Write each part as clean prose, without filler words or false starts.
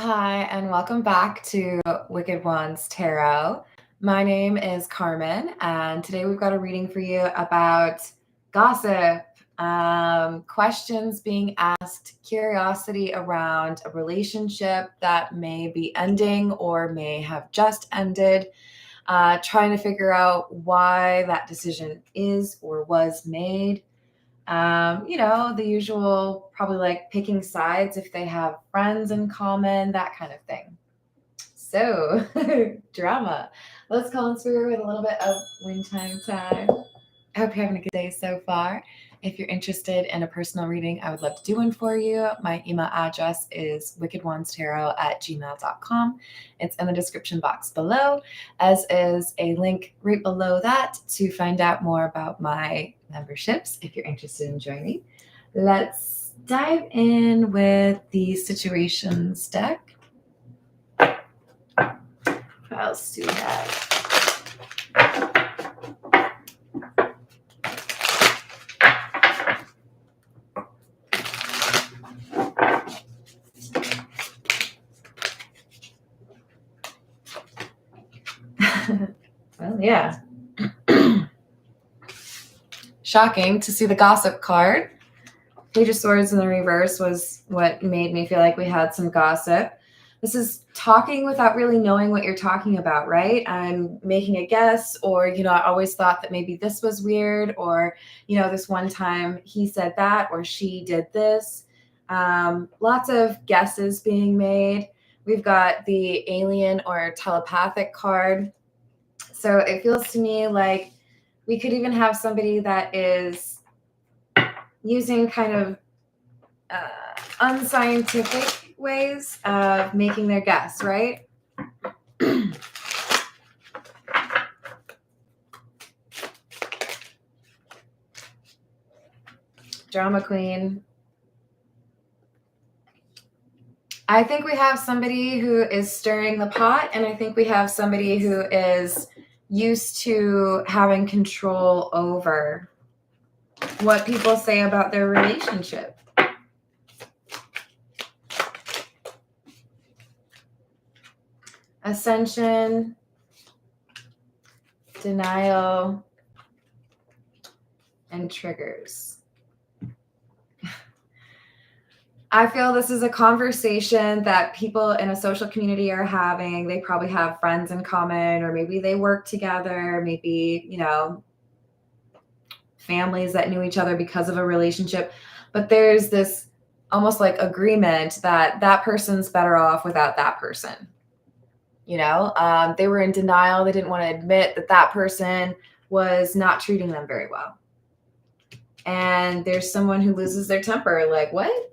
Hi, and welcome back to Wicked Ones Tarot. My name is Carmen, and today we've got a reading for you about gossip, questions being asked, curiosity around a relationship that may be ending or may have just ended, trying to figure out why that decision is or was made. The usual, probably like picking sides if they have friends in common, that kind of thing. So, drama. Let's call in spirit with a little bit of wind chime time. I hope you're having a good day so far. If you're interested in a personal reading, I would love to do one for you. My email address is wickedonestarot@gmail.com. It's in the description box below, as is a link right below that to find out more about my memberships if you're interested in joining. Let's dive in with the situations deck. What else do we have? Well, yeah. Shocking to see the gossip card. Page of Swords in the reverse was what made me feel like we had some gossip. This is talking without really knowing what you're talking about, right? I'm making a guess, or, I always thought that maybe this was weird, or, this one time he said that, or she did this. Lots of guesses being made. We've got the alien or telepathic card. So it feels to me like we could even have somebody that is using kind of unscientific ways of making their guess, right? Drama queen. I think we have somebody who is stirring the pot, and I think we have somebody who is used to having control over what people say about their relationship. Ascension, denial, and triggers. I feel this is a conversation that people in a social community are having. They probably have friends in common, or maybe they work together, maybe, families that knew each other because of a relationship. But there's this almost like agreement that that person's better off without that person. They were in denial. They didn't want to admit that that person was not treating them very well. And there's someone who loses their temper. Like, what?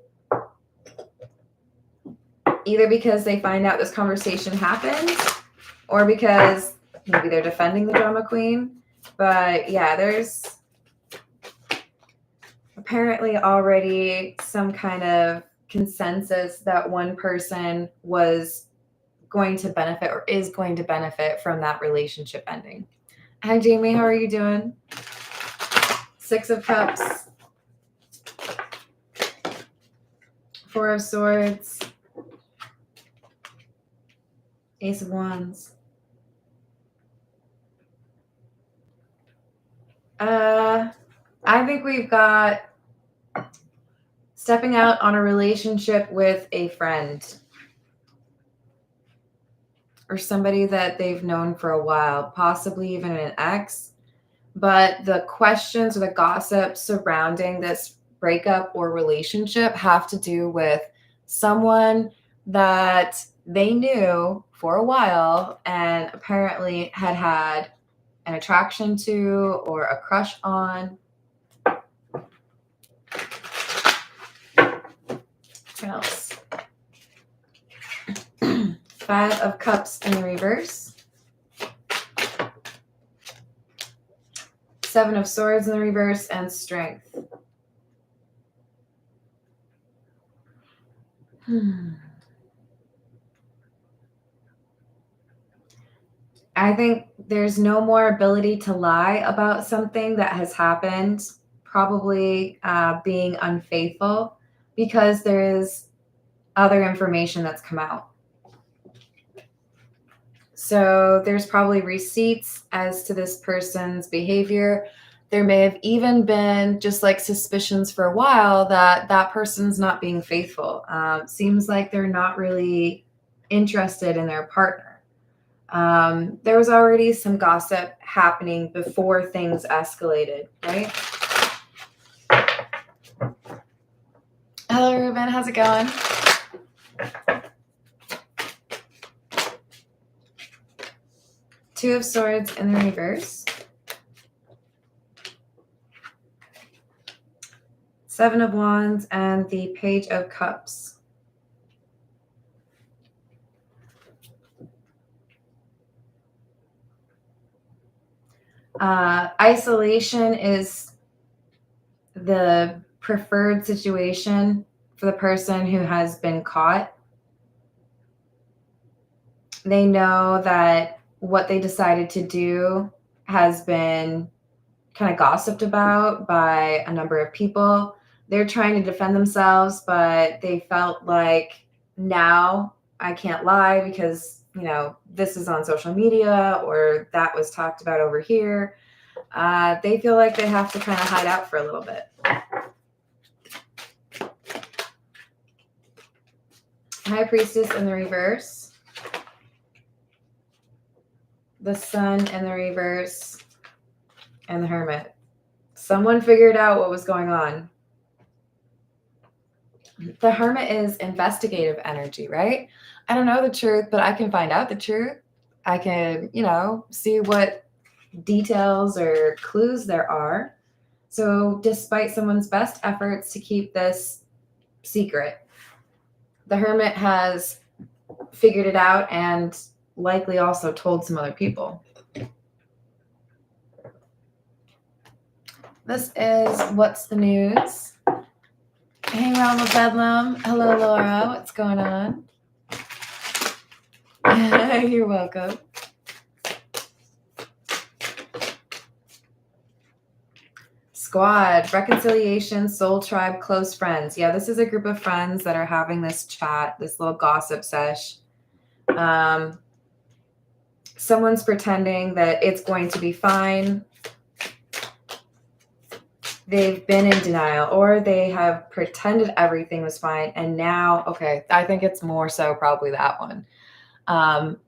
Either because they find out this conversation happened, or because maybe they're defending the drama queen. But yeah, there's apparently already some kind of consensus that one person was going to benefit or is going to benefit from that relationship ending. Hi, Jamie. How are you doing? Six of Cups. Four of Swords. Ace of Wands. I think we've got stepping out on a relationship with a friend or somebody that they've known for a while, possibly even an ex. But the questions or the gossip surrounding this breakup or relationship have to do with someone that they knew for a while and apparently had an attraction to or a crush on. What else? Five of Cups in the reverse. Seven of Swords in the reverse, and Strength. I think there's no more ability to lie about something that has happened, probably being unfaithful, because there is other information that's come out. So there's probably receipts as to this person's behavior. There may have even been just like suspicions for a while that that person's not being faithful. Seems like they're not really interested in their partner. There was already some gossip happening before things escalated, right? Hello, Ruben. How's it going? Two of Swords in the reverse. Seven of Wands and the Page of Cups. Isolation is the preferred situation for the person who has been caught. They know that what they decided to do has been kind of gossiped about by a number of people. They're trying to defend themselves, but they felt like now I can't lie because, you know, this is on social media or that was talked about over here. They feel like they have to kind of hide out for a little bit. High Priestess in the reverse. The Sun in the reverse. And the Hermit. Someone figured out what was going on. The Hermit is investigative energy, right? I don't know the truth, but I can find out the truth. I can, you know, see what details or clues there are. So despite someone's best efforts to keep this secret, the Hermit has figured it out and likely also told some other people. This is What's the News. Hey, Realm of Bedlam. Hello, Laura. What's going on? You're welcome. Squad, reconciliation, soul tribe, close friends. Yeah, this is a group of friends that are having this chat, this little gossip sesh. Someone's pretending that it's going to be fine. They've been in denial, or they have pretended everything was fine. And now, okay, I think it's more so probably that one.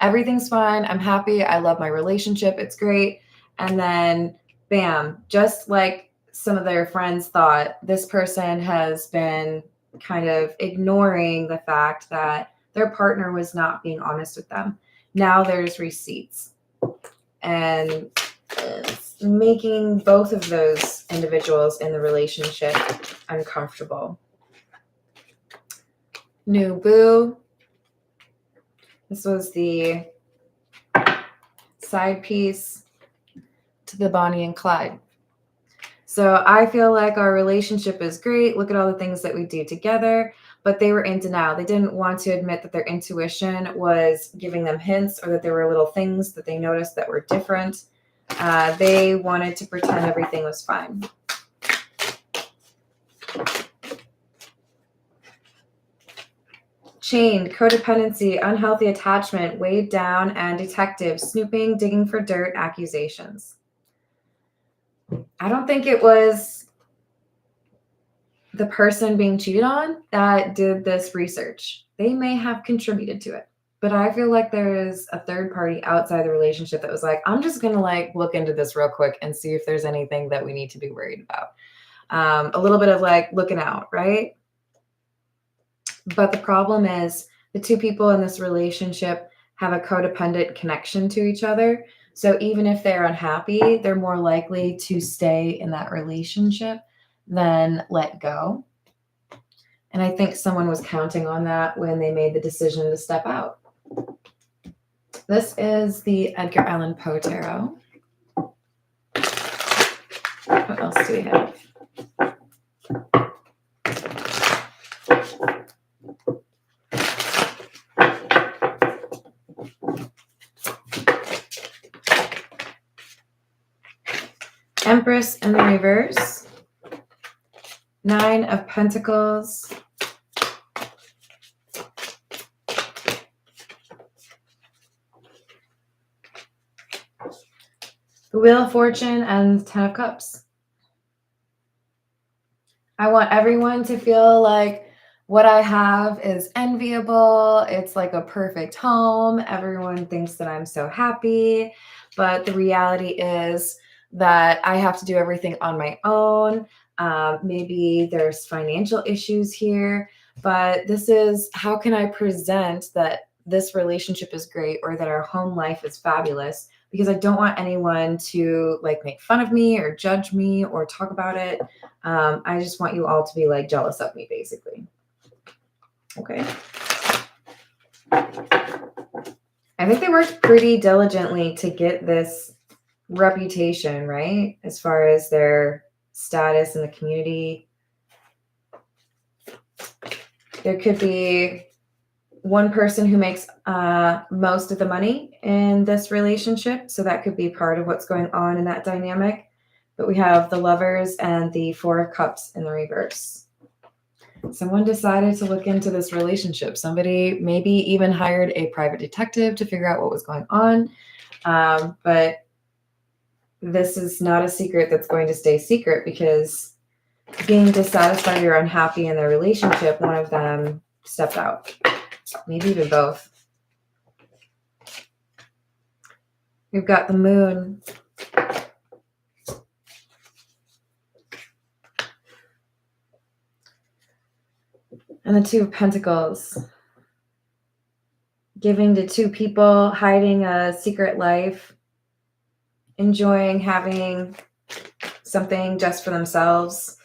Everything's fine. I'm happy. I love my relationship. It's great. And then, bam, just like some of their friends thought, this person has been kind of ignoring the fact that their partner was not being honest with them. Now there's receipts. And it's making both of those individuals in the relationship uncomfortable. New boo. This was the side piece to the Bonnie and Clyde. So I feel like our relationship is great. Look at all the things that we do together. But they were in denial. They didn't want to admit that their intuition was giving them hints or that there were little things that they noticed that were different. They wanted to pretend everything was fine. Chained, codependency, unhealthy attachment, weighed down, and detective, snooping, digging for dirt, accusations. I don't think it was the person being cheated on that did this research. They may have contributed to it. But I feel like there is a third party outside the relationship that was like, I'm just going to look into this real quick and see if there's anything that we need to be worried about. A little bit of looking out, right? But the problem is the two people in this relationship have a codependent connection to each other. So even if they're unhappy, they're more likely to stay in that relationship than let go. And I think someone was counting on that when they made the decision to step out. This is the Edgar Allan Poe Tarot. What else do we have? Empress in the reverse. 9 of Pentacles. Wheel of Fortune and 10 of Cups. I want everyone to feel like what I have is enviable. It's like a perfect home. Everyone thinks that I'm so happy. But the reality is that I have to do everything on my own. Maybe there's financial issues here, but this is how can I present that this relationship is great or that our home life is fabulous, because I don't want anyone to like make fun of me or judge me or talk about it. I just want you all to be like jealous of me, basically. Okay. I think they worked pretty diligently to get this reputation, right? As far as their status in the community. There could be one person who makes most of the money in this relationship. So that could be part of what's going on in that dynamic. But we have the Lovers and the Four of Cups in the reverse. Someone decided to look into this relationship. Somebody maybe even hired a private detective to figure out what was going on. But this is not a secret that's going to stay secret, because being dissatisfied or unhappy in their relationship, one of them stepped out. Maybe even both. We've got the Moon. And the Two of Pentacles. Giving to two people, hiding a secret life, enjoying having something just for themselves,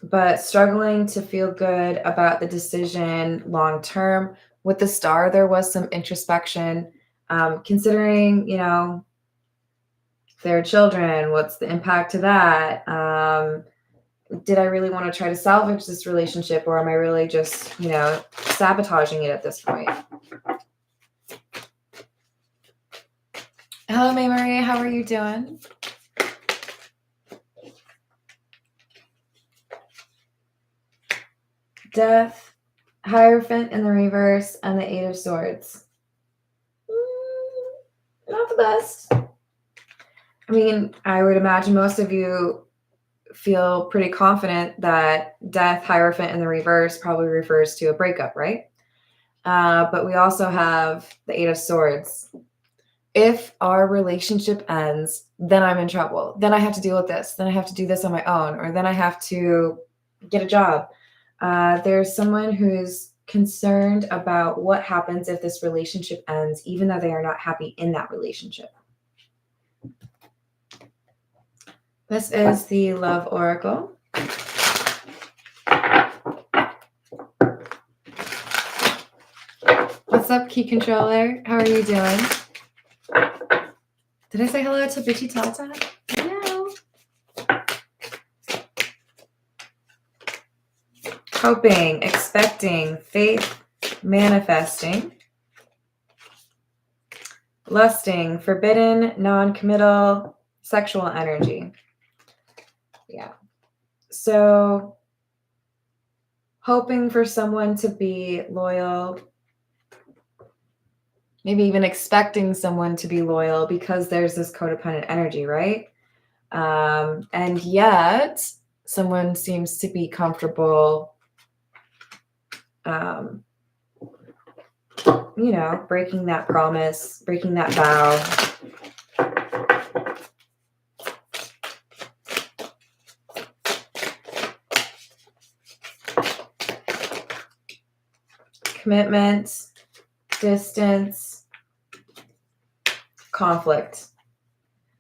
but struggling to feel good about the decision long term. With the Star, there was some introspection, considering, their children, what's the impact to that? Did I really want to try to salvage this relationship, or am I really just, sabotaging it at this point? Hello, May Marie. How are you doing? Death, Hierophant in the reverse, and the Eight of Swords. Not the best. I mean, I would imagine most of you feel pretty confident that Death, Hierophant in the reverse probably refers to a breakup, right? But we also have the Eight of Swords. If our relationship ends, then I'm in trouble. Then I have to deal with this. Then I have to do this on my own, or then I have to get a job. There's someone who's concerned about what happens if this relationship ends, even though they are not happy in that relationship. This is the Love Oracle. What's up, Key Controller? How are you doing? Did I say hello to Bitchy Tata? No. Hoping, expecting, faith, manifesting, lusting, forbidden, non-committal, sexual energy. Yeah. So hoping for someone to be loyal, maybe even expecting someone to be loyal, because there's this codependent energy, right? And yet someone seems to be comfortable, breaking that promise, breaking that vow. Commitment, distance, conflict.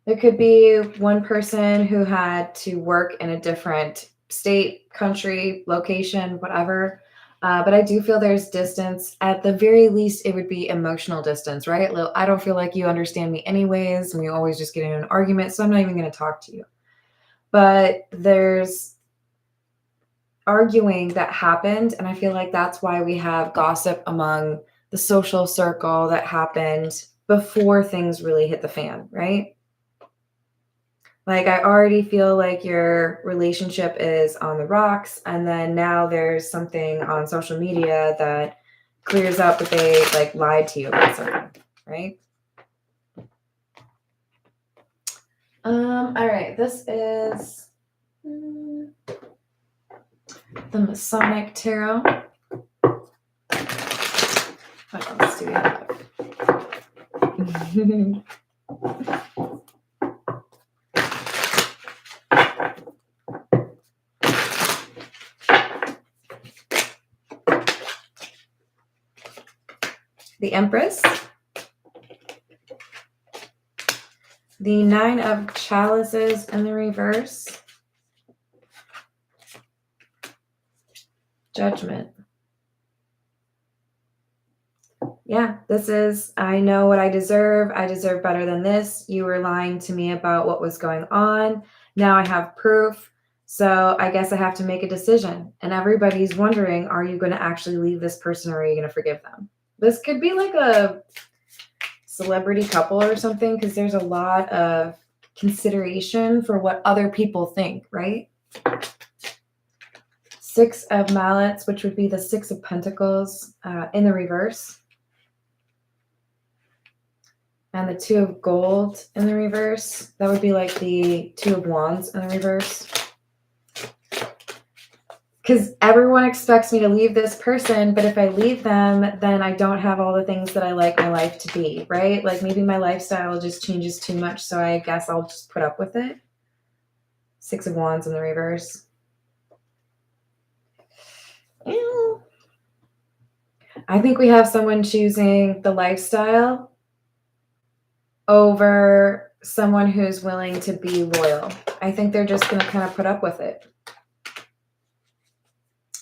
There could be one person who had to work in a different state, country, location, whatever. But I do feel there's distance. At the very least, it would be emotional distance, right? I don't feel like you understand me anyways, and we always just get in an argument, so I'm not even going to talk to you. But there's arguing that happened, and I feel like that's why we have gossip among the social circle that happened before things really hit the fan, right? Like, I already feel like your relationship is on the rocks, and then now there's something on social media that clears up that they lied to you about something, right? All right, this is the Masonic Tarot. What else do we have? The Empress. The Nine of Chalices in the reverse. Judgment. Yeah, this is, I know what I deserve. I deserve better than this. You were lying to me about what was going on. Now I have proof. So I guess I have to make a decision. And everybody's wondering, are you going to actually leave this person or are you going to forgive them? This could be like a celebrity couple or something, because there's a lot of consideration for what other people think, right? Six of Mallets, which would be the Six of Pentacles in the reverse. And the Two of Gold in the reverse. That would be like the Two of Wands in the reverse. Because everyone expects me to leave this person, but if I leave them, then I don't have all the things that I like my life to be, right? Like maybe my lifestyle just changes too much, so I guess I'll just put up with it. Six of Wands in the reverse. I think we have someone choosing the lifestyle over someone who's willing to be loyal. I think they're just going to kind of put up with it.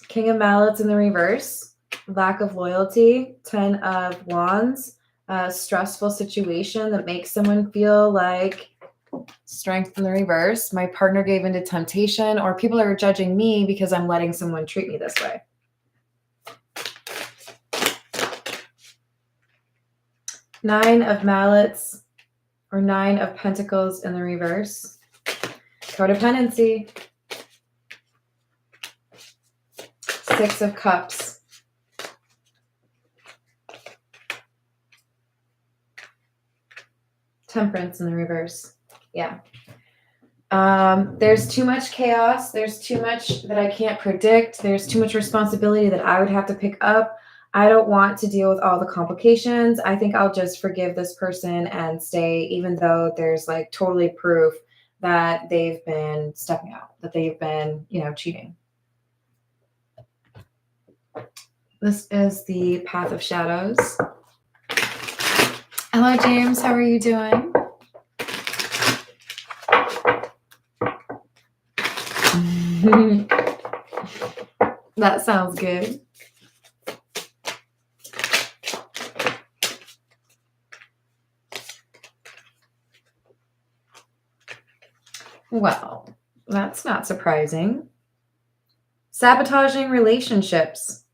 King of Mallets in the reverse. Lack of loyalty. 10 of Wands. A stressful situation that makes someone feel like Strength in the reverse. My partner gave into temptation, or people are judging me because I'm letting someone treat me this way. Nine of Mallets or Nine of Pentacles in the reverse. Codependency. Six of Cups. Temperance in the reverse. Yeah. There's too much chaos. There's too much that I can't predict. There's too much responsibility that I would have to pick up. I don't want to deal with all the complications. I think I'll just forgive this person and stay, even though there's like totally proof that they've been stepping out, that they've been, cheating. This is the Path of Shadows. Hello, James. How are you doing? That sounds good. Well, that's not surprising. Sabotaging relationships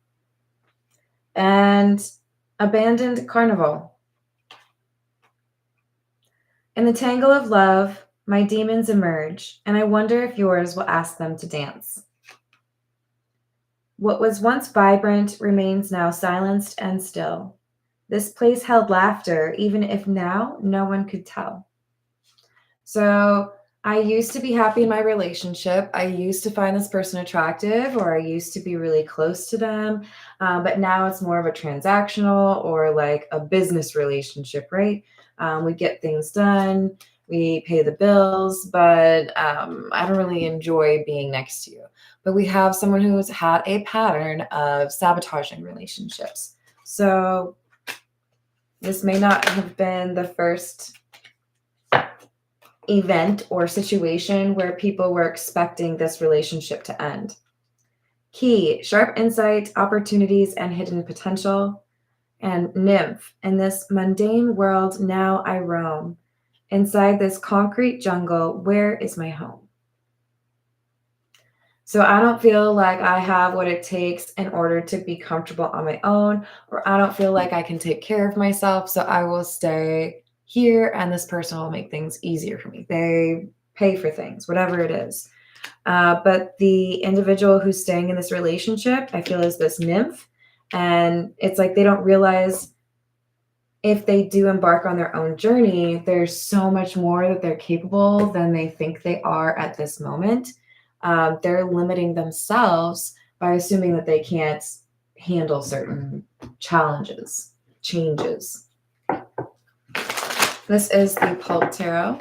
and abandoned carnival. In the tangle of love, my demons emerge, and I wonder if yours will ask them to dance. What was once vibrant remains now silenced and still. This place held laughter, even if now no one could tell. So I used to be happy in my relationship. I used to find this person attractive, or I used to be really close to them. But now it's more of a transactional or like a business relationship, right? We get things done. We pay the bills, but I don't really enjoy being next to you. But we have someone who's had a pattern of sabotaging relationships. So this may not have been the first event or situation where people were expecting this relationship to end. Key, sharp insight, opportunities, and hidden potential. And nymph, in this mundane world now I roam. Inside this concrete jungle, where is my home? So I don't feel like I have what it takes in order to be comfortable on my own, or I don't feel like I can take care of myself, so I will stay here and this person will make things easier for me. They pay for things, whatever it is. But the individual who's staying in this relationship, I feel, is this nymph. And it's like they don't realize if they do embark on their own journey, there's so much more that they're capable than they think they are at this moment. They're limiting themselves by assuming that they can't handle certain challenges, changes. This is the Pulp Tarot.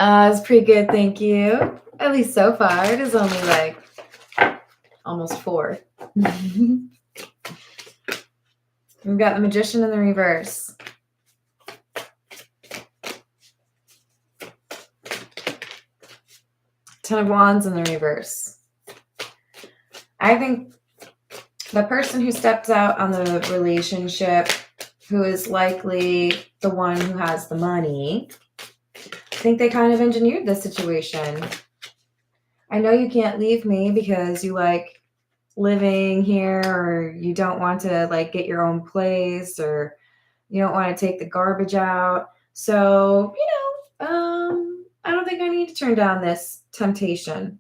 It's pretty good, thank you. At least so far. It is only like almost 4. We've got the Magician in the reverse. Ten of Wands in the reverse. I think the person who stepped out on the relationship, who is likely the one who has the money, I think they kind of engineered this situation. I know you can't leave me because you like living here, or you don't want to like get your own place, or you don't want to take the garbage out. So, I don't think I need to turn down this temptation.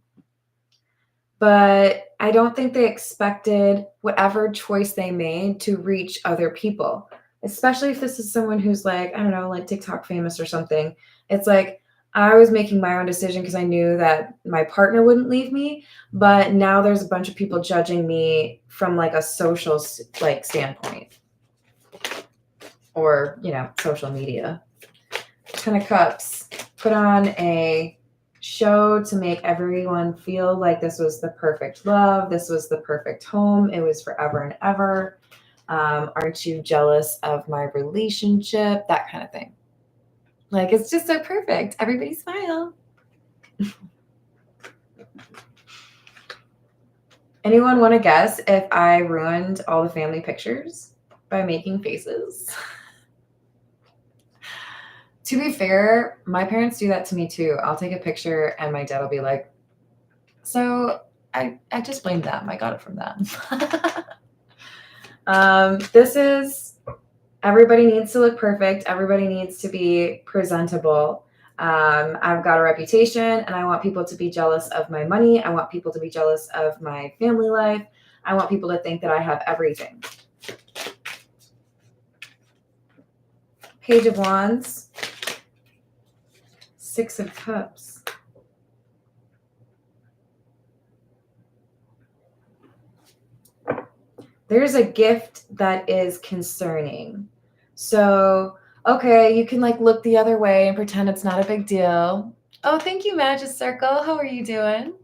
But I don't think they expected whatever choice they made to reach other people, especially if this is someone who's like, I don't know, like TikTok famous or something. It's like, I was making my own decision because I knew that my partner wouldn't leave me, but now there's a bunch of people judging me from like a social like standpoint, or, social media. 10 of Cups. Put on a show to make everyone feel like this was the perfect love. This was the perfect home. It was forever and ever. Aren't you jealous of my relationship? That kind of thing. Like, it's just so perfect. Everybody smile. Anyone want to guess if I ruined all the family pictures by making faces? To be fair, my parents do that to me too. I'll take a picture and my dad will be like, so I just blamed them. I got it from them. This is, everybody needs to look perfect. Everybody needs to be presentable. I've got a reputation and I want people to be jealous of my money. I want people to be jealous of my family life. I want people to think that I have everything. Page of Wands. 6 of Cups. There's a gift that is concerning. So, okay, you can like look the other way and pretend it's not a big deal. Oh, thank you, Magic Circle. How are you doing?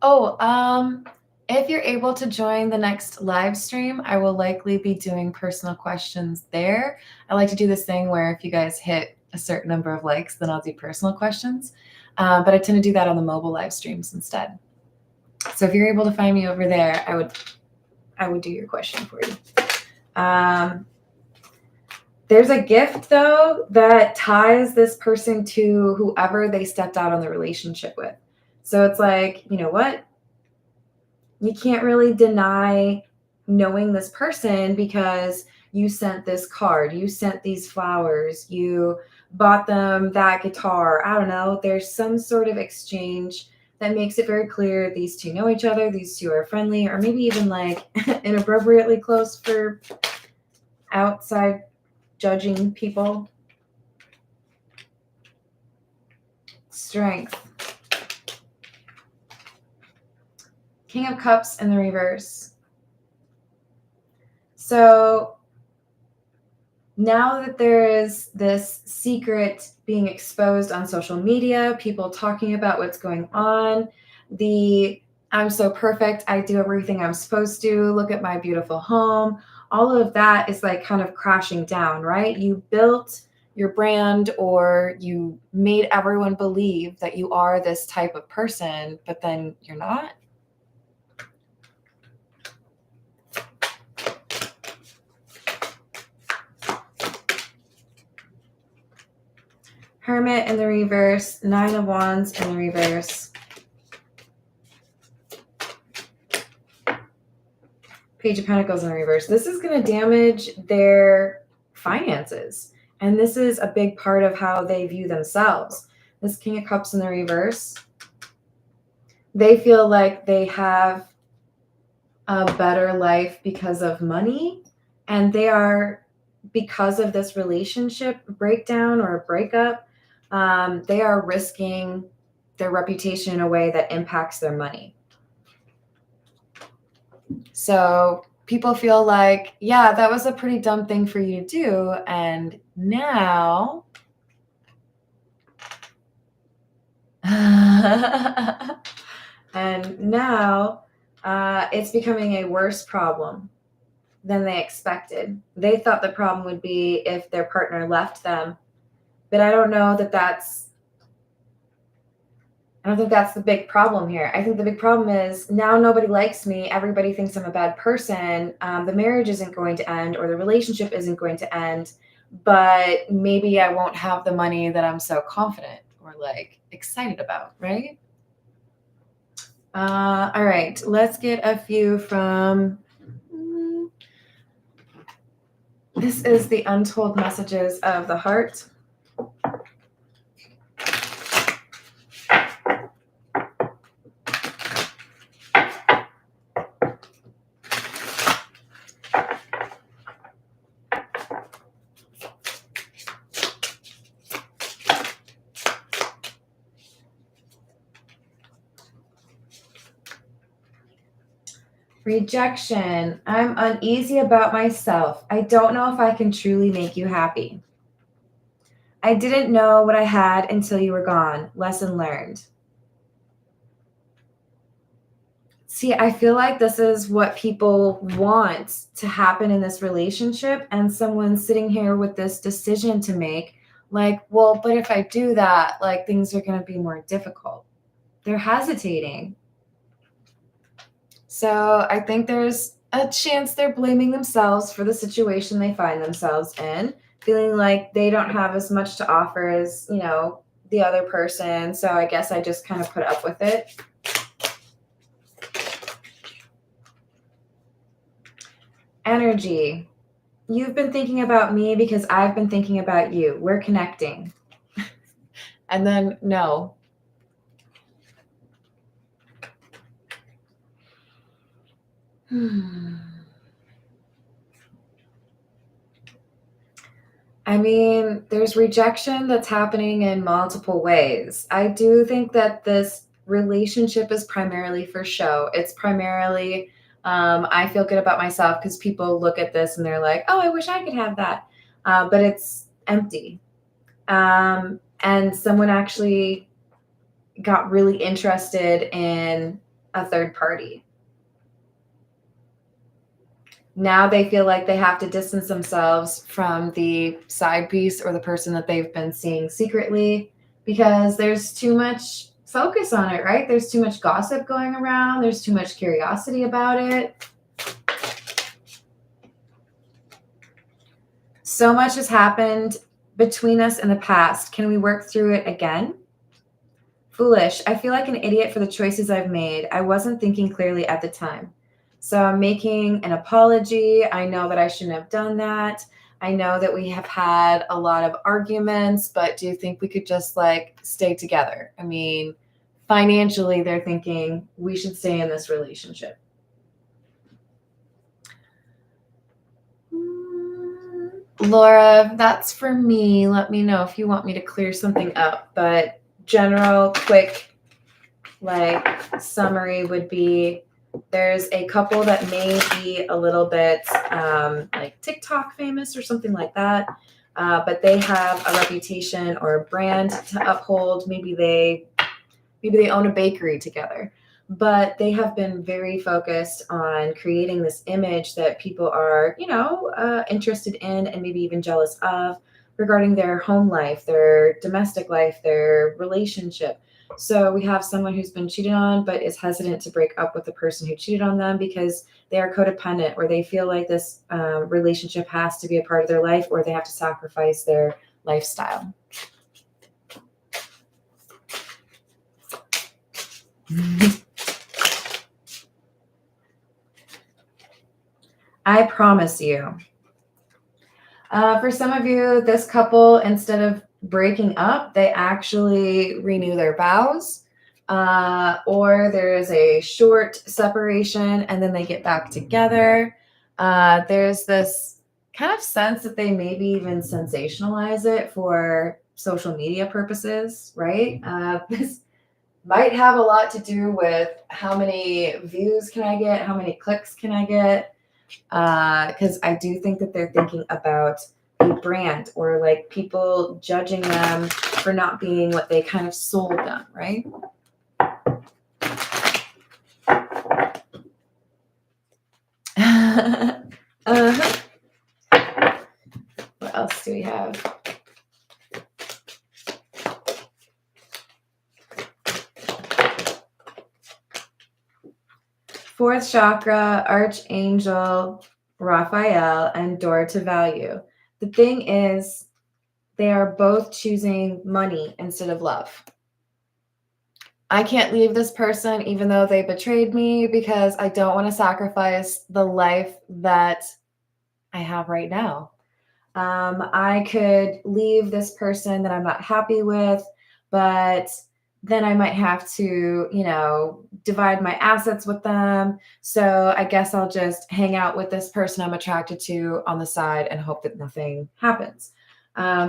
Oh, if you're able to join the next live stream, I will likely be doing personal questions there. I like to do this thing where if you guys hit a certain number of likes, then I'll do personal questions. But I tend to do that on the mobile live streams instead. So if you're able to find me over there, I would do your question for you. There's a gift, though, that ties this person to whoever they stepped out on the relationship with. So it's like, you know what? You can't really deny knowing this person because you sent this card, you sent these flowers, you bought them that guitar. I don't know. There's some sort of exchange that makes it very clear these two know each other, these two are friendly, or maybe even like inappropriately close for outside judging people. Strength. King of Cups in the reverse. So now that there is this secret being exposed on social media, people talking about what's going on, I'm so perfect, I do everything I'm supposed to, look at my beautiful home, all of that is like kind of crashing down, right? You built your brand, or you made everyone believe that you are this type of person, but then you're not. Hermit in the reverse, 9 of Wands in the reverse. Page of Pentacles in the reverse. This is going to damage their finances. And this is a big part of how they view themselves. This King of Cups in the reverse. they feel like they have a better life because of money, and they are, because of this relationship breakdown or breakup, they are risking their reputation in a way that impacts their money. So people feel like, yeah, that was a pretty dumb thing for you to do, and now and now it's becoming a worse problem than they expected. They thought the problem would be if their partner left them, but I don't think that's the big problem here. I think the big problem is now nobody likes me. Everybody thinks I'm a bad person. The marriage isn't going to end, or the relationship isn't going to end, but maybe I won't have the money that I'm so confident or like excited about, right? All right, let's get a few from, this is the Untold Messages of the Heart. Rejection. I'm uneasy about myself. I don't know if I can truly make you happy. I didn't know what I had until you were gone. Lesson learned. See, I feel like this is what people want to happen in this relationship, and someone's sitting here with this decision to make, like, well, but if I do that, like, things are going to be more difficult. They're hesitating. So I think there's a chance they're blaming themselves for the situation they find themselves in, feeling like they don't have as much to offer as, the other person. So I guess I just kind of put up with it. Energy. You've been thinking about me because I've been thinking about you. We're connecting. And then no. I mean, there's rejection that's happening in multiple ways. I do think that this relationship is primarily for show. It's primarily, I feel good about myself because people look at this and they're like, oh, I wish I could have that. But it's empty. And someone actually got really interested in a third party. Now they feel like they have to distance themselves from the side piece or the person that they've been seeing secretly because there's too much focus on it, right? There's too much gossip going around. There's too much curiosity about it. So much has happened between us in the past. Can we work through it again? Foolish. I feel like an idiot for the choices I've made. I wasn't thinking clearly at the time. So I'm making an apology. I know that I shouldn't have done that. I know that we have had a lot of arguments, but do you think we could just like stay together? I mean, financially, they're thinking we should stay in this relationship. Laura, that's for me. Let me know if you want me to clear something up, but general quick like summary would be there's a couple that may be a little bit like TikTok famous or something like that, but they have a reputation or a brand to uphold. Maybe they own a bakery together, but they have been very focused on creating this image that people are, interested in and maybe even jealous of regarding their home life, their domestic life, their relationship. So we have someone who's been cheated on, but is hesitant to break up with the person who cheated on them because they are codependent, or they feel like this relationship has to be a part of their life, or they have to sacrifice their lifestyle. I promise you. For some of you, this couple, instead of breaking up, they actually renew their vows. or there's a short separation and then they get back together. There's this kind of sense that they maybe even sensationalize it for social media purposes, right? This might have a lot to do with how many views can I get, how many clicks can I get, because I do think that they're thinking about a brand or like people judging them for not being what they kind of sold them, right? Uh-huh. What else do we have? Fourth chakra, Archangel Raphael, and door to value. The thing is, they are both choosing money instead of love. I can't leave this person even though they betrayed me because I don't want to sacrifice the life that I have right now. I could leave this person that I'm not happy with, but then I might have to, divide my assets with them. So I guess I'll just hang out with this person I'm attracted to on the side and hope that nothing happens.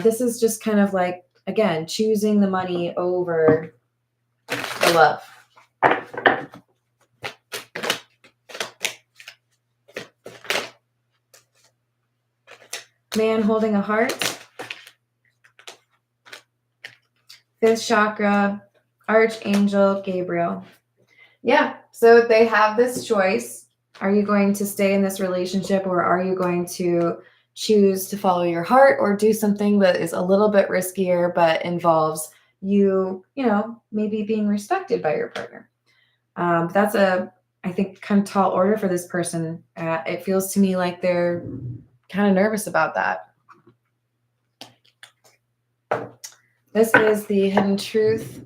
This is just kind of like, again, choosing the money over the love. Man holding a heart. Fifth chakra, Archangel Gabriel. Yeah, so they have this choice. Are you going to stay in this relationship or are you going to choose to follow your heart or do something that is a little bit riskier but involves you, maybe being respected by your partner? That's I think, kind of tall order for this person. It feels to me like they're kind of nervous about that. This is the hidden truth.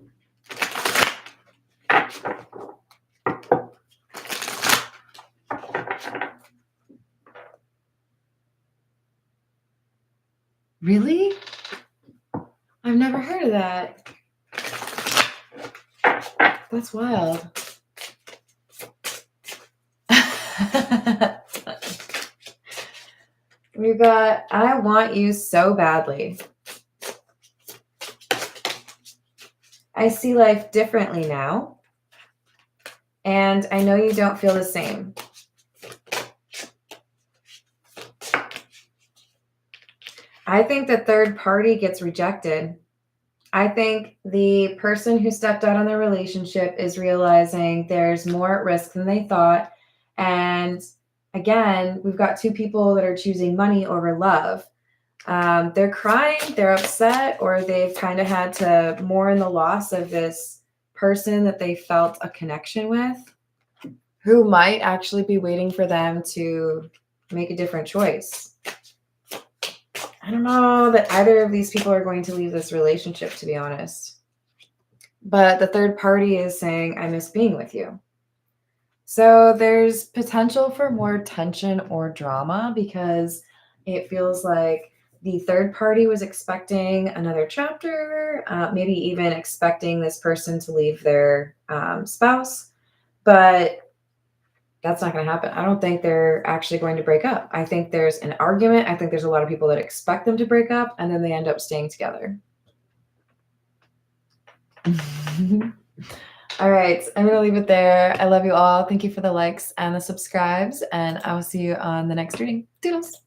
Really? I've never heard of that. That's wild. We've got, I want you so badly. I see life differently now. And I know you don't feel the same. I think the third party gets rejected. I think the person who stepped out on the relationship is realizing there's more at risk than they thought. And again, we've got two people that are choosing money over love. They're crying, they're upset, or they've kind of had to mourn the loss of this person that they felt a connection with, who might actually be waiting for them to make a different choice. I don't know that either of these people are going to leave this relationship, to be honest. But the third party is saying, I miss being with you. So there's potential for more tension or drama because it feels like the third party was expecting another chapter, maybe even expecting this person to leave their spouse. But that's not going to happen. I don't think they're actually going to break up. I think there's an argument. I think there's a lot of people that expect them to break up and then they end up staying together. All right. I'm going to leave it there. I love you all. Thank you for the likes and the subscribes, and I will see you on the next reading. Doodles.